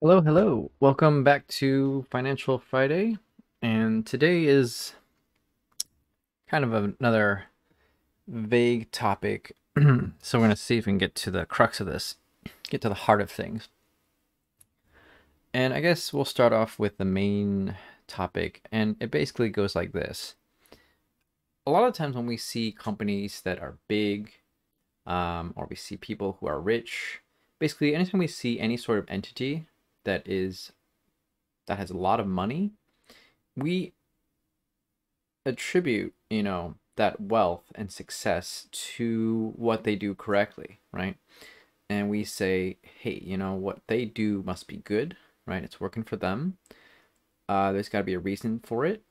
Hello, hello. Welcome back to Financial Friday. And today is kind of another vague topic. So we're going to see if we can get to the crux of this, get to the heart of things. And I guess we'll start off with the main topic. And it basically goes like this. A lot of times when we see companies that are big, or we see people who are rich, basically anytime we see any sort of entity that has a lot of money, we attribute, that wealth and success to what they do correctly, right? And we say, hey, what they do must be good, right? It's working for them. There's got to be a reason for it.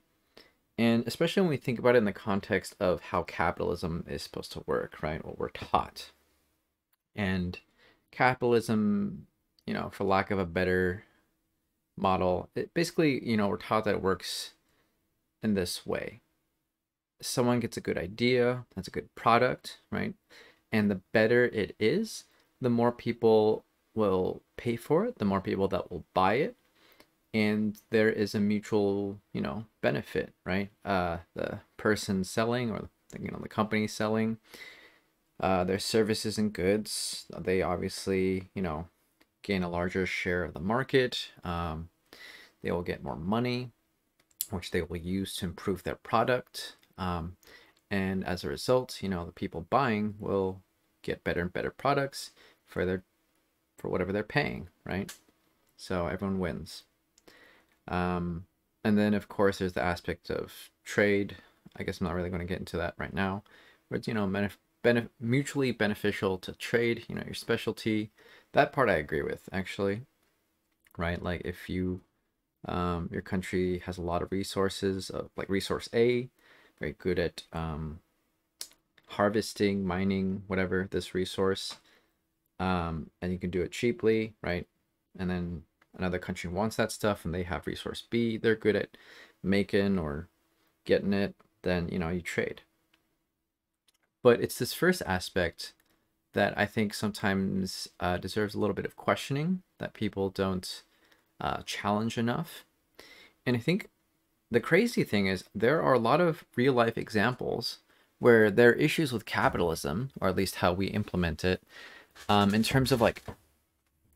And especially when we think about it in the context of how capitalism is supposed to work, right? What we're taught. And capitalism, for lack of a better model, it basically, we're taught that it works in this way. Someone gets a good idea, that's a good product, right? And the better it is, the more people will pay for it, the more people that will buy it, and there is a mutual, benefit, right? The person selling or the company selling their services and goods, they obviously, gain a larger share of the market. They will get more money, which they will use to improve their product. And as a result, the people buying will get better and better products for whatever they're paying, right? So everyone wins. And then of course there's the aspect of trade. I guess I'm not really going to get into that right now, but mutually beneficial to trade. Your specialty. That part I agree with actually, right? Like if your country has a lot of resources, like resource A, very good at harvesting, mining, whatever this resource, and you can do it cheaply, right? And then another country wants that stuff and they have resource B, they're good at making or getting it, then you trade. But it's this first aspect that I think sometimes deserves a little bit of questioning, that people don't challenge enough. And I think the crazy thing is there are a lot of real life examples where there are issues with capitalism, or at least how we implement it, in terms of like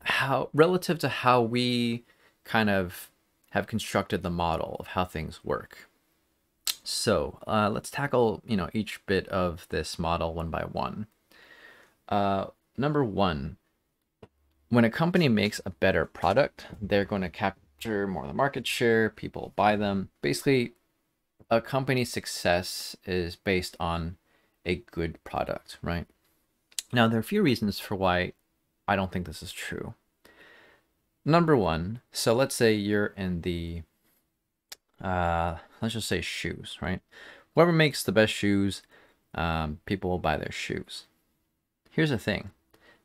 how relative to how we kind of have constructed the model of how things work. So let's tackle each bit of this model one by one. Number one, when a company makes a better product, they're going to capture more of the market share, people buy them. Basically, a company's success is based on a good product, right? Now, there are a few reasons for why I don't think this is true. Number one, so let's say you're in the, let's just say shoes, right? Whoever makes the best shoes, people will buy their shoes. Here's the thing.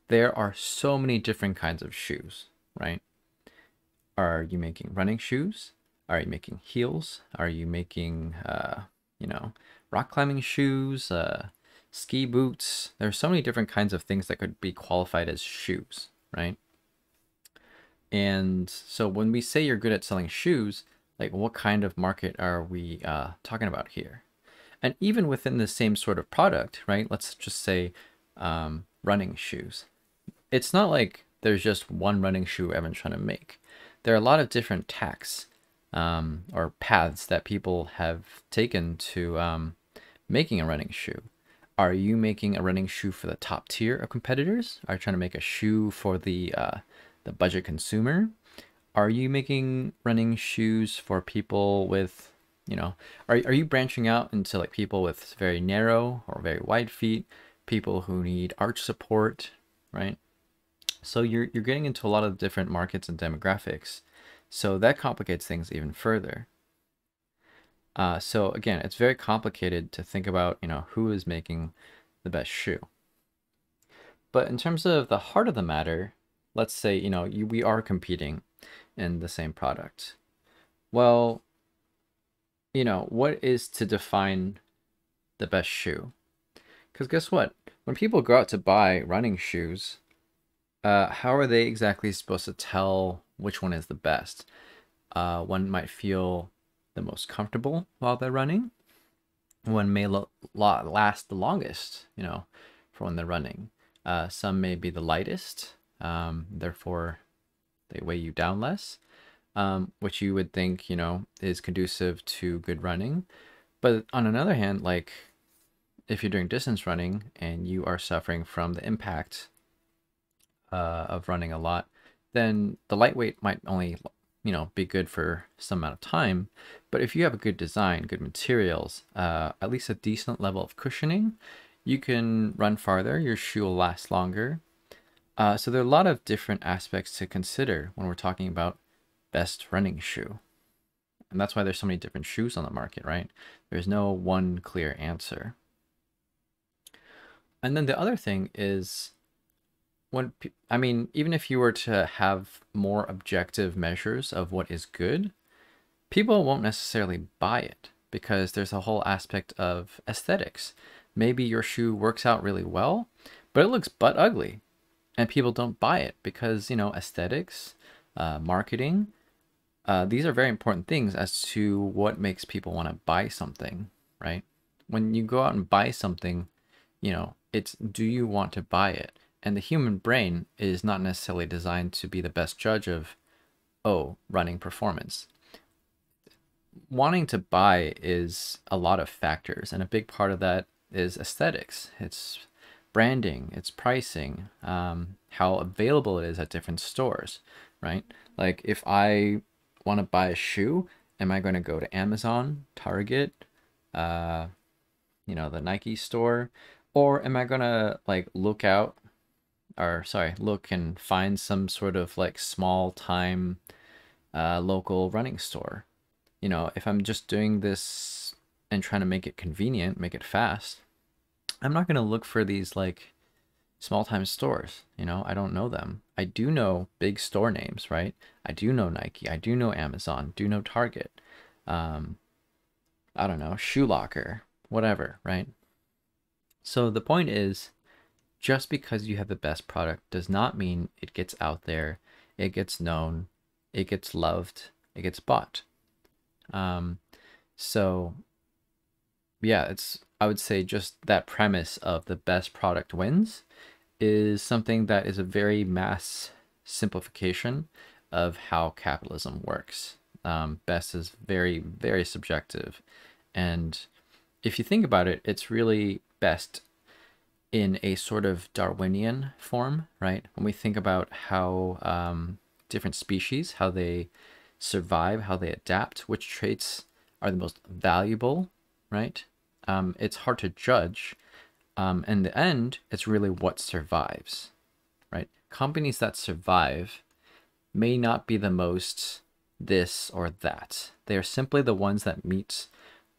There are so many different kinds of shoes, right? Are you making running shoes? Are you making heels? Are you making, rock climbing shoes, ski boots? There are so many different kinds of things that could be qualified as shoes, right? And so when we say you're good at selling shoes, like what kind of market are we talking about here? And even within the same sort of product, right? Let's just say running shoes. It's not like there's just one running shoe everyone's trying to make. There are a lot of different tacks or paths that people have taken to making a running shoe. Are you making a running shoe for the top tier of competitors? Are you trying to make a shoe for the budget consumer? Are you making running shoes for people with, are you branching out into like people with very narrow or very wide feet, people who need arch support, right? So you're getting into a lot of different markets and demographics. So that complicates things even further. So again, it's very complicated to think about, who is making the best shoe. But in terms of the heart of the matter, let's say, we are competing in the same product. Well, what is to define the best shoe? Because guess what? When people go out to buy running shoes, how are they exactly supposed to tell which one is the best. One might feel the most comfortable while they're running. One may last the longest, for when they're running. Some may be the lightest, therefore they weigh you down less, which you would think, is conducive to good running. But on another hand, like if you're doing distance running and you are suffering from the impact of running a lot, then the lightweight might only, be good for some amount of time. But if you have a good design, good materials, at least a decent level of cushioning, you can run farther. Your shoe will last longer. So there are a lot of different aspects to consider when we're talking about best running shoe. And that's why there's so many different shoes on the market, right? There's no one clear answer. And then the other thing is even if you were to have more objective measures of what is good, people won't necessarily buy it because there's a whole aspect of aesthetics. Maybe your shoe works out really well, but it looks butt ugly, and people don't buy it because, aesthetics, marketing, these are very important things as to what makes people want to buy something, right? When you go out and buy something, it's, do you want to buy it? And the human brain is not necessarily designed to be the best judge of, running performance. Wanting to buy is a lot of factors, and a big part of that is aesthetics. It's branding, it's pricing, how available it is at different stores, right? Like if I want to buy a shoe, am I going to go to Amazon, Target, the Nike store, or am I going to look and find some sort of small time local running store? If I'm just doing this and trying to make it convenient, make it fast, I'm not going to look for these small time stores. I don't know them. I do know big store names, right? I do know Nike. I do know Amazon. Do know Target. I don't know, Shoe Locker, whatever, right? So the point is, just because you have the best product does not mean it gets out there, it gets known, it gets loved, it gets bought. So yeah, I would say just that premise of the best product wins is something that is a very mass simplification of how capitalism works. Best is very, very subjective. And if you think about it, it's really best in a sort of Darwinian form, right? When we think about how different species, how they survive, how they adapt, which traits are the most valuable, right? It's hard to judge. In the end, it's really what survives, right? Companies that survive may not be the most this or that. They are simply the ones that meet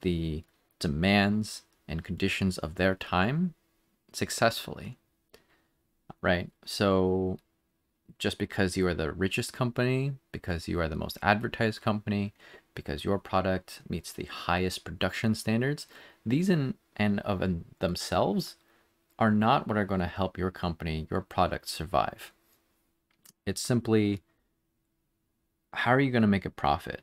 the demands and conditions of their time successfully, right? So just because you are the richest company, because you are the most advertised company, because your product meets the highest production standards, these in and of themselves are not what are going to help your company, your product survive. It's simply, how are you going to make a profit?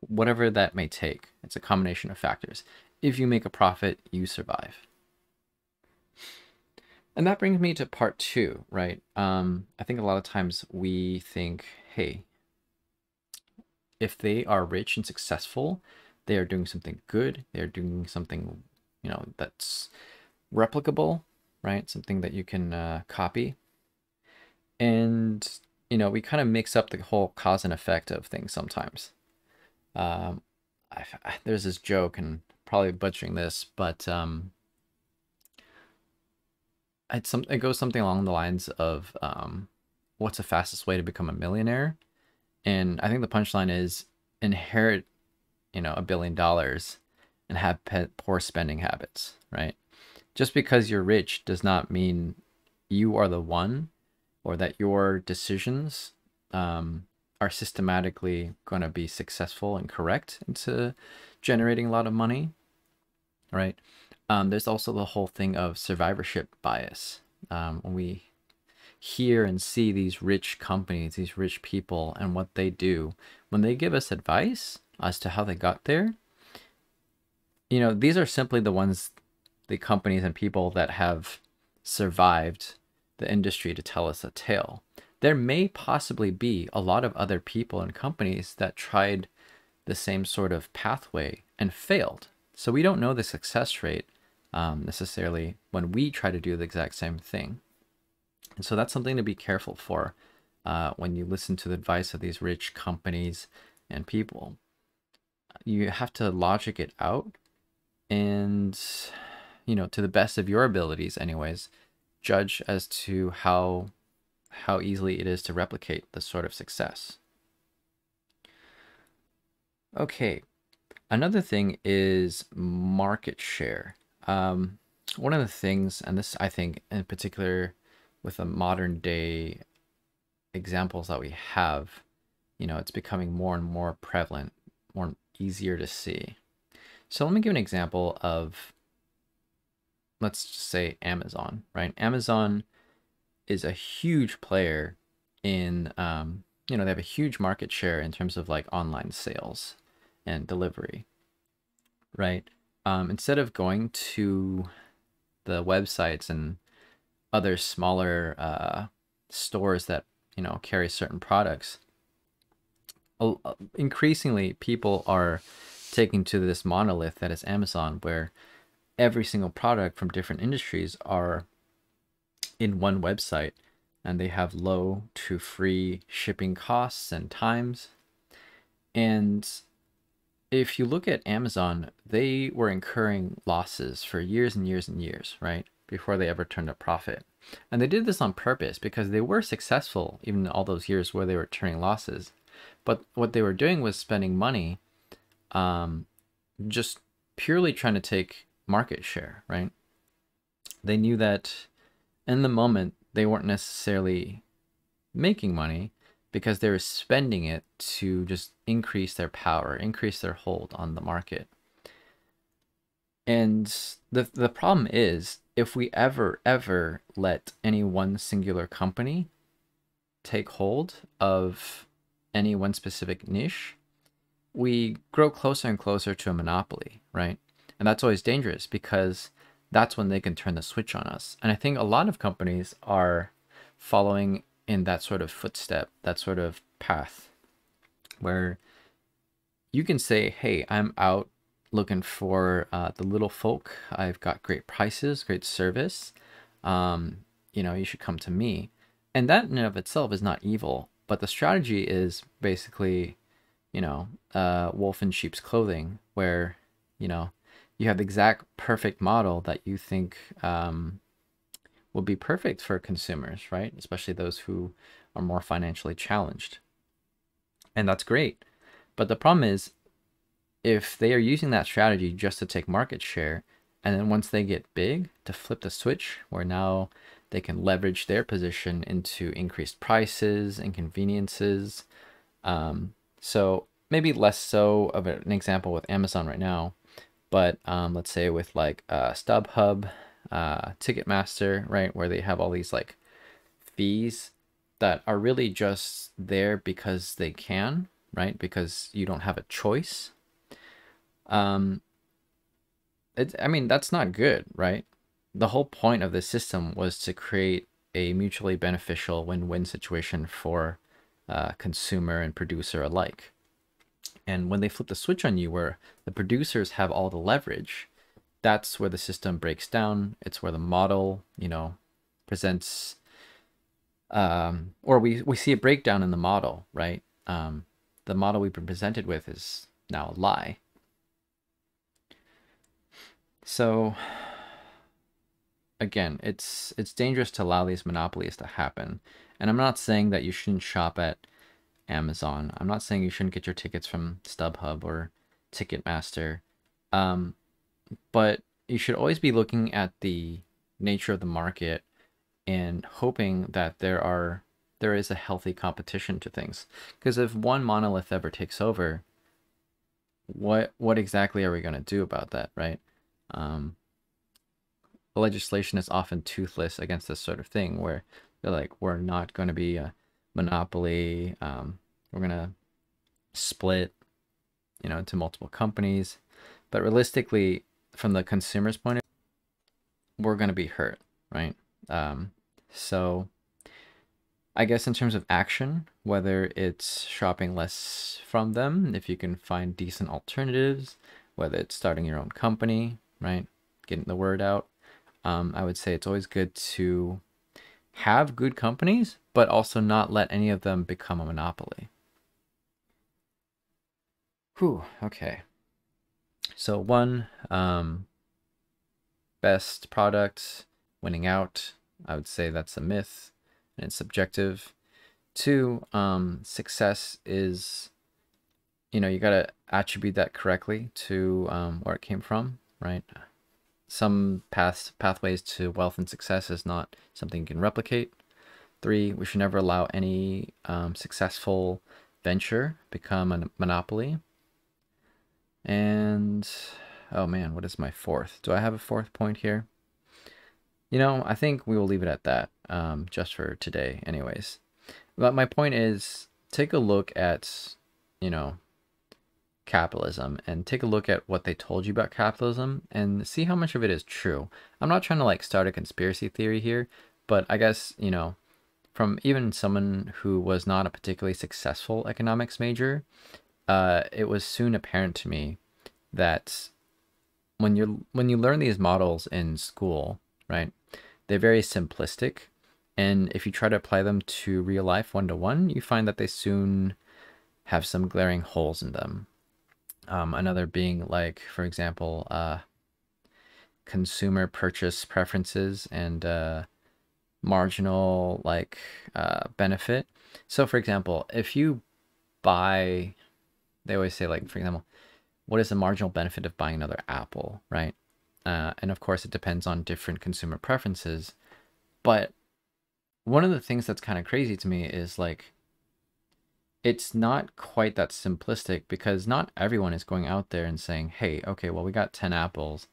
Whatever that may take. It's a combination of factors. If you make a profit, you survive. And that brings me to part 2, right? I think a lot of times we think, hey, if they are rich and successful, they are doing something good. They're doing something, that's replicable, right? Something that you can copy. And, we kind of mix up the whole cause and effect of things sometimes. There's this joke, and probably butchering this, but it goes something along the lines of what's the fastest way to become a millionaire? And I think the punchline is inherit, $1 billion and have poor spending habits, right? Just because you're rich does not mean you are the one, or that your decisions are systematically going to be successful and correct into generating a lot of money, right? There's also the whole thing of survivorship bias. When we hear and see these rich companies, these rich people, and what they do, when they give us advice as to how they got there, these are simply the companies and people that have survived the industry to tell us a tale. There may possibly be a lot of other people and companies that tried the same sort of pathway and failed. So we don't know the success rate necessarily when we try to do the exact same thing. And so that's something to be careful for when you listen to the advice of these rich companies and people. You have to logic it out and, to the best of your abilities anyways, judge as to how easily it is to replicate this sort of success. Okay, another thing is market share. One of the things, and this I think in particular with the modern day examples that we have, it's becoming more and more prevalent, more easier to see. So let me give an example of, let's just say Amazon, right? Amazon is a huge player in, they have a huge market share in terms of like online sales and delivery, right? Instead of going to the websites and other smaller stores that, carry certain products, increasingly people are taking to this monolith that is Amazon, where every single product from different industries are in one website, and they have low to free shipping costs and times. And if you look at Amazon, they were incurring losses for years and years and years, right? Before they ever turned a profit. And they did this on purpose because they were successful even all those years where they were turning losses. But what they were doing was spending money just purely trying to take market share, right? They knew that in the moment they weren't necessarily making money because they were spending it to just increase their power, increase their hold on the market. And the problem is, if we ever let any one singular company take hold of any one specific niche, we grow closer and closer to a monopoly, right? And that's always dangerous because that's when they can turn the switch on us. And I think a lot of companies are following in that sort of footstep, that sort of path, where you can say, hey, I'm out looking for the little folk. I've got great prices, great service. You should come to me. And that in and of itself is not evil, but the strategy is basically, wolf in sheep's clothing, where, you have the exact perfect model that you think will be perfect for consumers, right? Especially those who are more financially challenged. And that's great. But the problem is, if they are using that strategy just to take market share, and then once they get big, to flip the switch, where now they can leverage their position into increased prices, inconveniences. So maybe less so of an example with Amazon right now, but let's say with like StubHub, Ticketmaster, right, where they have all these like fees that are really just there because they can, right, because you don't have a choice. I mean, that's not good, right? The whole point of this system was to create a mutually beneficial win-win situation for consumer and producer alike. And when they flip the switch on you, where the producers have all the leverage, that's where the system breaks down. It's where the model, presents, or we see a breakdown in the model, right? The model we've been presented with is now a lie. So again, it's dangerous to allow these monopolies to happen. And I'm not saying that you shouldn't shop at Amazon. I'm not saying you shouldn't get your tickets from StubHub or Ticketmaster. But you should always be looking at the nature of the market and hoping that there is a healthy competition to things. Because if one monolith ever takes over, what exactly are we going to do about that, right? The legislation is often toothless against this sort of thing, where They're like, we're not going to be a monopoly. We're going to split, into multiple companies. But realistically, from the consumer's point of view, we're going to be hurt, right? So I guess in terms of action, whether it's shopping less from them, if you can find decent alternatives, whether it's starting your own company, right? Getting the word out. I would say it's always good to have good companies, but also not let any of them become a monopoly. Whew, okay. So one, best product winning out. I would say that's a myth and it's subjective. Two, success is, you gotta attribute that correctly to where it came from, right? Some pathways to wealth and success is not something you can replicate. Three, we should never allow any successful venture become a monopoly. And oh man, what is my fourth? Do I have a fourth point here? I think we will leave it at that, just for today, anyways. But my point is, take a look at, capitalism and take a look at what they told you about capitalism and see how much of it is true. I'm not trying to like start a conspiracy theory here, but I guess, from even someone who was not a particularly successful economics major, it was soon apparent to me that when you learn these models in school, right, they're very simplistic, and if you try to apply them to real life one-to-one, you find that they soon have some glaring holes in them. Another being like, for example, consumer purchase preferences and marginal like benefit. So for example, if you buy, they always say like, for example, what is the marginal benefit of buying another Apple, right? And of course it depends on different consumer preferences. But one of the things that's kind of crazy to me is like, it's not quite that simplistic because not everyone is going out there and saying, hey, okay, well, we got 10 apples.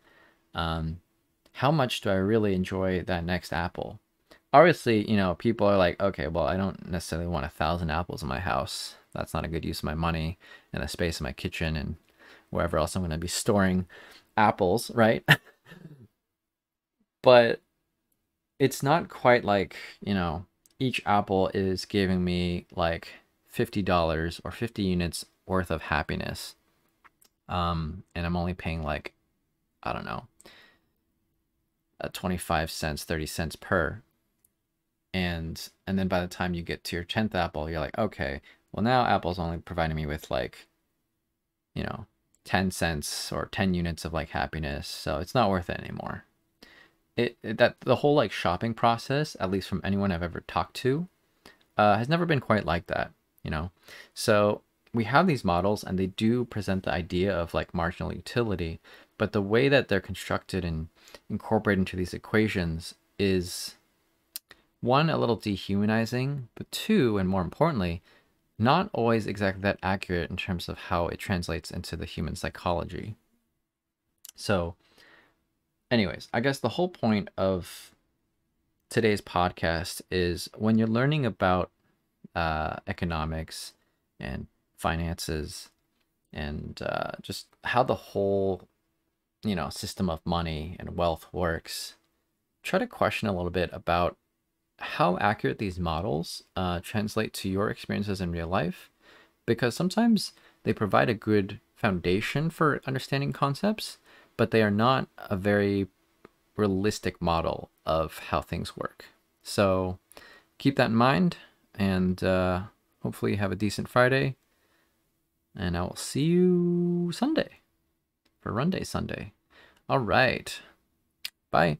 How much do I really enjoy that next apple? Obviously, people are like, okay, well, I don't necessarily want 1,000 apples in my house. That's not a good use of my money and the space in my kitchen and wherever else I'm going to be storing apples, right? But it's not quite like, each apple is giving me like $50 or 50 units worth of happiness. And I'm only paying like, I don't know, 25 cents, 30 cents per. And then by the time you get to your 10th apple, you're like, okay, well now Apple's only providing me with like, 10 cents or 10 units of like happiness. So it's not worth it anymore. That the whole like shopping process, at least from anyone I've ever talked to, has never been quite like that, So we have these models and they do present the idea of like marginal utility, but the way that they're constructed and incorporated into these equations is one, a little dehumanizing, but two, and more importantly, not always exactly that accurate in terms of how it translates into the human psychology. So anyways, I guess the whole point of today's podcast is when you're learning about economics and finances and just how the whole system of money and wealth works, try to question a little bit about how accurate these models translate to your experiences in real life, because sometimes they provide a good foundation for understanding concepts, but they are not a very realistic model of how things work. So keep that in mind, and hopefully you have a decent Friday, and I will see you Sunday for Run Day Sunday. All right. Bye.